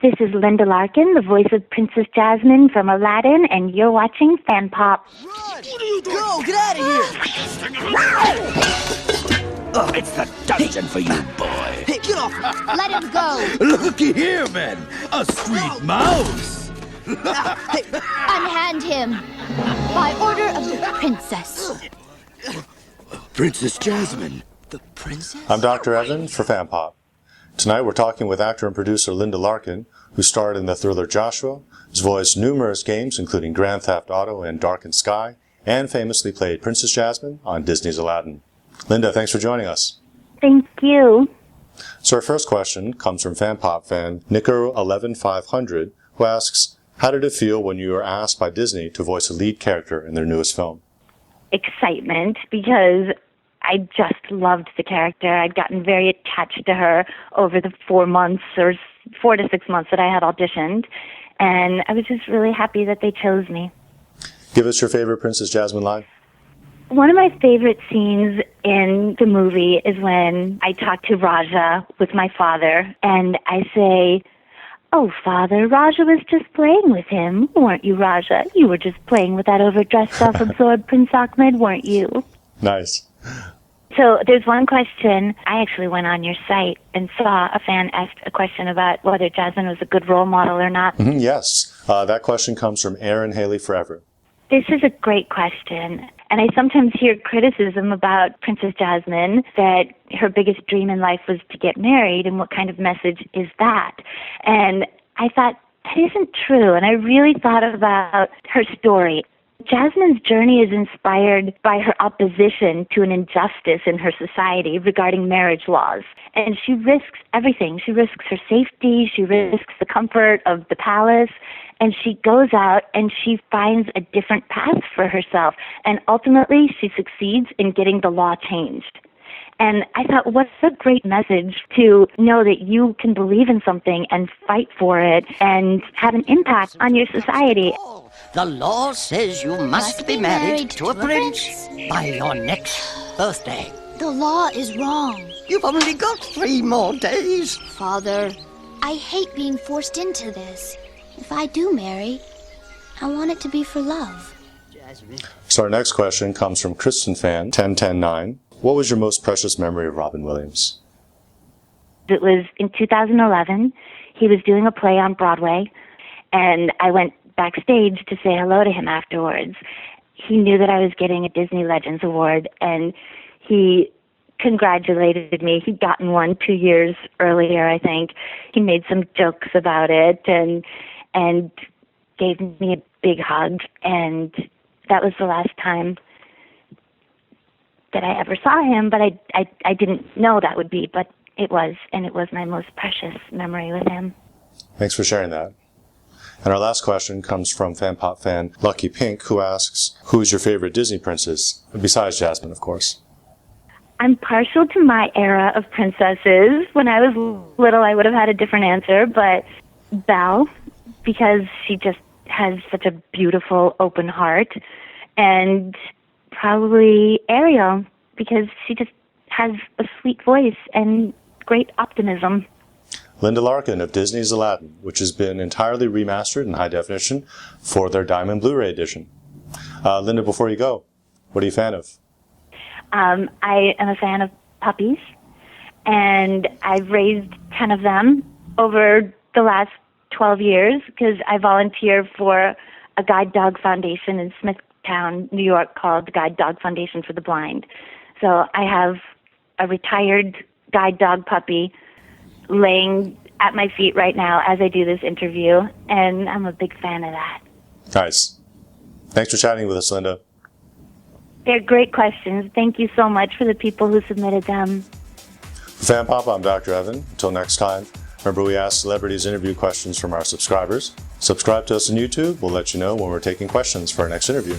This is Linda Larkin, the voice of Princess Jasmine from Aladdin, and you're watching Fan Pop. Run! What are you doing? Go! Get out of here! It's the dungeon for you, boy. Hey, get off! Let him go! Looky here, men. A street mouse. Hey, Unhand him! By order of the princess. Princess Jasmine. the princess? I'm Dr. Evan for Fan Pop. Tonight we're talking with actor and producer Linda Larkin, who starred in the thriller Joshua, has voiced numerous games including Grand Theft Auto and Darkened Sky, and famously played Princess Jasmine on Disney's Aladdin. Linda, thanks for joining us. Thank you. So our first question comes from Fan Pop fan Nicker11500, who asks, how did it feel when you were asked by Disney to voice a lead character in their newest film? Excitement, because I just loved the character. I'd gotten very attached to her over the 4 to 6 months that I had auditioned, and I was just really happy that they chose me. Give us your favorite Princess Jasmine line. One of my favorite scenes in the movie is when I talk to Raja with my father, and I say, "Oh, Father, Raja was just playing with him, weren't you, Raja? You were just playing with that overdressed, self-absorbed Prince Ahmed, weren't you?" Nice. So there's one question. I actually went on your site and saw a fan asked a question about whether Jasmine was a good role model or not. Yes. That question comes from Aaron Haley Forever. This is a great question. And I sometimes hear criticism about Princess Jasmine, that her biggest dream in life was to get married, and what kind of message is that? And I thought, that isn't true. And I really thought about her story. Jasmine's journey is inspired by her opposition to an injustice in her society regarding marriage laws. And she risks everything. She risks her safety, she risks the comfort of the palace, and she goes out and she finds a different path for herself. And ultimately, she succeeds in getting the law changed. And I thought, what's a great message to know that you can believe in something and fight for it and have an impact on your society. The law says you must be married to a prince by your next birthday. The law is wrong. You've only got 3 more days. Father, I hate being forced into this. If I do marry, I want it to be for love. So our next question comes from Kristen fan 10109. What was your most precious memory of Robin Williams? It was in 2011. He was doing a play on Broadway, and I went backstage to say hello to him afterwards. He knew that I was getting a Disney Legends Award, and he congratulated me. He'd gotten one 2 years earlier, I think. He made some jokes about it and gave me a big hug, and that was the last time that I ever saw him, but I didn't know that would be, but it was, and it was my most precious memory with him. Thanks for sharing that. And our last question comes from Fan Pop fan Lucky Pink, who asks, who is your favorite Disney princess? Besides Jasmine, of course. I'm partial to my era of princesses. When I was little, I would have had a different answer, but Belle, because she just has such a beautiful, open heart, and probably Ariel, because she just has a sweet voice and great optimism. Linda Larkin of Disney's Aladdin, which has been entirely remastered in high definition for their Diamond Blu-ray edition. Linda, before you go, what are you a fan of? I am a fan of puppies, and I've raised 10 of them over the last 12 years because I volunteer for a guide dog foundation in Smithtown, New York, called the Guide Dog Foundation for the Blind. So I have a retired guide dog puppy laying at my feet right now as I do this interview, and I'm a big fan of that. Nice. Thanks for chatting with us, Linda. They're great questions. Thank you so much for the people who submitted them. For Fan Pop, I'm Dr. Evan. Until next time, remember we ask celebrities interview questions from our subscribers. Subscribe to us on YouTube. We'll let you know when we're taking questions for our next interview.